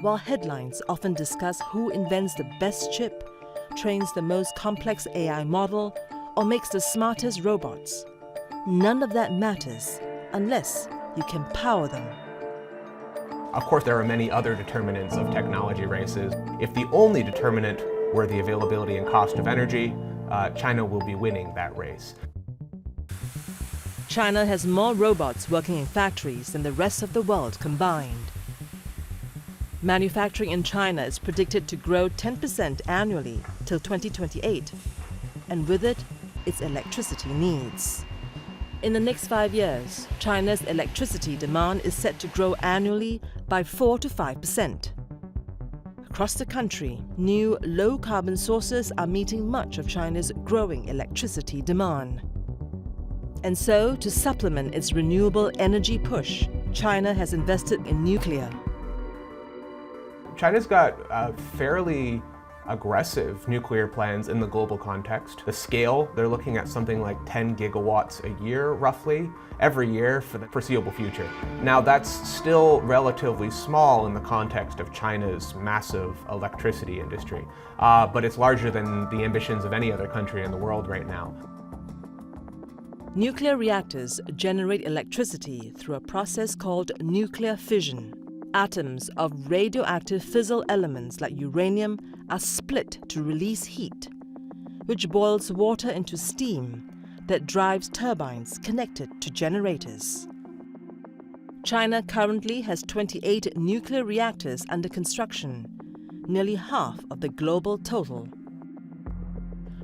While headlines often discuss who invents the best chip, trains the most complex AI model, or makes the smartest robots, none of that matters unless you can power them. Of course, there are many other determinants of technology races. If the only determinant were the availability and cost of energy, China will be winning that race. China has more robots working in factories than the rest of the world combined. Manufacturing in China is predicted to grow 10% annually till 2028, and with it, its electricity needs. In the next 5 years, China's electricity demand is set to grow annually by 4 to 5%. Across the country, new low-carbon sources are meeting much of China's growing electricity demand. And so, to supplement its renewable energy push, China has invested in nuclear. China's got fairly aggressive nuclear plans in the global context. The scale, they're looking at something like 10 gigawatts a year, roughly, every year for the foreseeable future. Now, that's still relatively small in the context of China's massive electricity industry, but it's larger than the ambitions of any other country in the world right now. Nuclear reactors generate electricity through a process called nuclear fission. Atoms of radioactive fissile elements like uranium are split to release heat, which boils water into steam that drives turbines connected to generators. China currently has 28 nuclear reactors under construction, nearly half of the global total.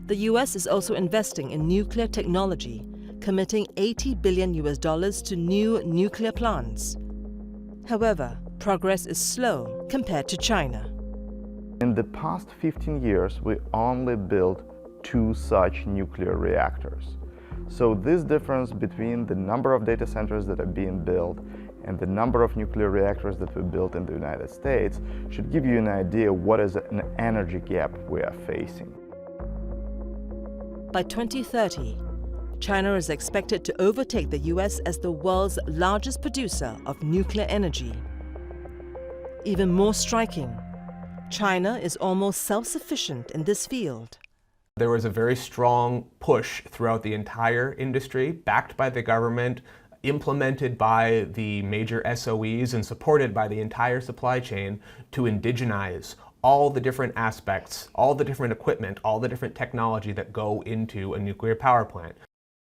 The US is also investing in nuclear technology, committing $80 billion to new nuclear plants. However, progress is slow compared to China. In the past 15 years, we only built 2 such nuclear reactors. So this difference between the number of data centers that are being built and the number of nuclear reactors that we built in the United States should give you an idea what is an energy gap we are facing. By 2030, China is expected to overtake the US as the world's largest producer of nuclear energy. Even more striking, China is almost self-sufficient in this field. There was a very strong push throughout the entire industry, backed by the government, implemented by the major SOEs, and supported by the entire supply chain to indigenize all the different aspects, all the different equipment, all the different technology that go into a nuclear power plant.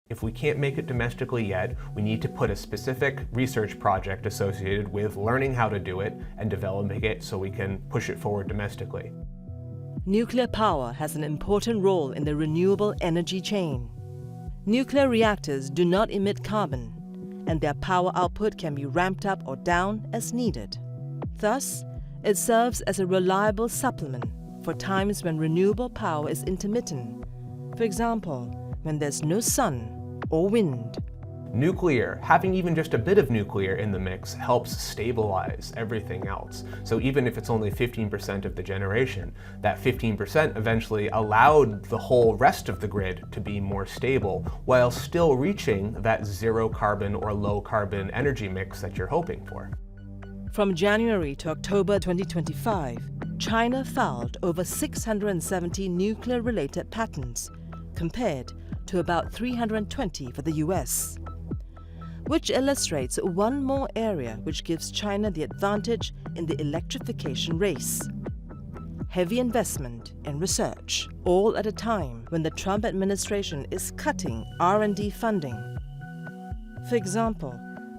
If we can't make it domestically yet, we need to put a specific research project associated with learning how to do it and developing it so we can push it forward domestically. Nuclear power has an important role in the renewable energy chain. Nuclear reactors do not emit carbon, and their power output can be ramped up or down as needed. Thus, it serves as a reliable supplement for times when renewable power is intermittent. For example, when there's no sun or wind. Nuclear, having even just a bit of nuclear in the mix, helps stabilize everything else. So even if it's only 15% of the generation, that 15% eventually allowed the whole rest of the grid to be more stable while still reaching that zero carbon or low carbon energy mix that you're hoping for. From January to October 2025, China filed over 670 nuclear-related patents, compared to about 320 for the US, which illustrates one more area which gives China the advantage in the electrification race. Heavy investment in research, all at a time when the Trump administration is cutting R&D funding. For example,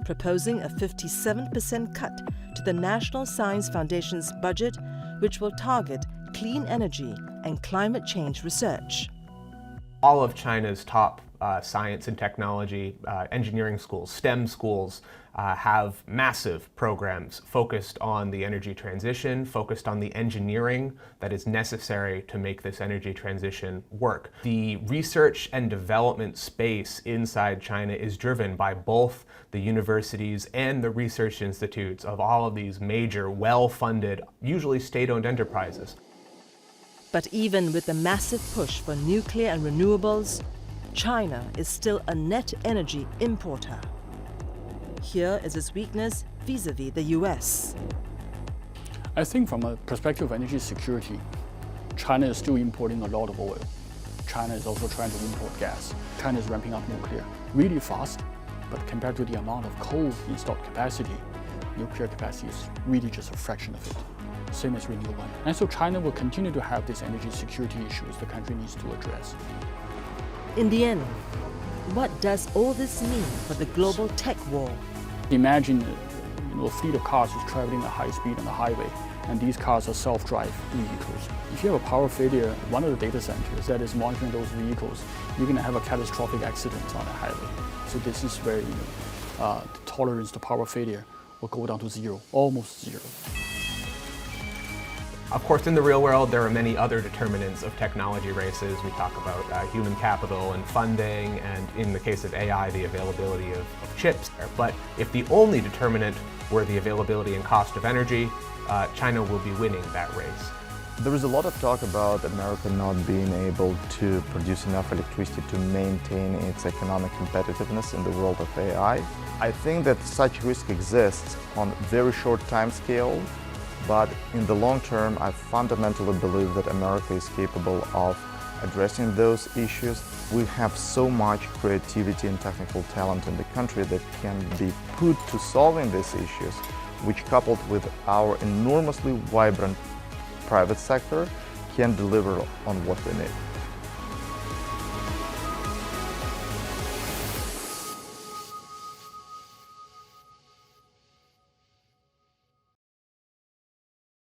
proposing a 57% cut to the National Science Foundation's budget, which will target clean energy and climate change research. All of China's top science and technology, engineering schools, STEM schools, have massive programs focused on the energy transition, focused on the engineering that is necessary to make this energy transition work. The research and development space inside China is driven by both the universities and the research institutes of all of these major, well-funded, usually state-owned enterprises. But even with the massive push for nuclear and renewables, China is still a net energy importer. Here is its weakness vis-à-vis the US. I think from a perspective of energy security, China is still importing a lot of oil. China is also trying to import gas. China is ramping up nuclear really fast, but compared to the amount of coal installed capacity, nuclear capacity is really just a fraction of it. Same as renewable. And so China will continue to have these energy security issues the country needs to address. In the end, what does all this mean for the global tech war? Imagine a fleet of cars is traveling at high speed on the highway, and these cars are self-drive vehicles. If you have a power failure, one of the data centers that is monitoring those vehicles, you're going to have a catastrophic accident on the highway. So this is where the tolerance to power failure will go down to zero, almost zero. Of course, in the real world, there are many other determinants of technology races. We talk about human capital and funding, and in the case of AI, the availability of chips. But if the only determinant were the availability and cost of energy, China will be winning that race. There is a lot of talk about America not being able to produce enough electricity to maintain its economic competitiveness in the world of AI. I think that such risk exists on very short time scale, but in the long term, I fundamentally believe that America is capable of addressing those issues. We have so much creativity and technical talent in the country that can be put to solving these issues, which, coupled with our enormously vibrant private sector, can deliver on what we need.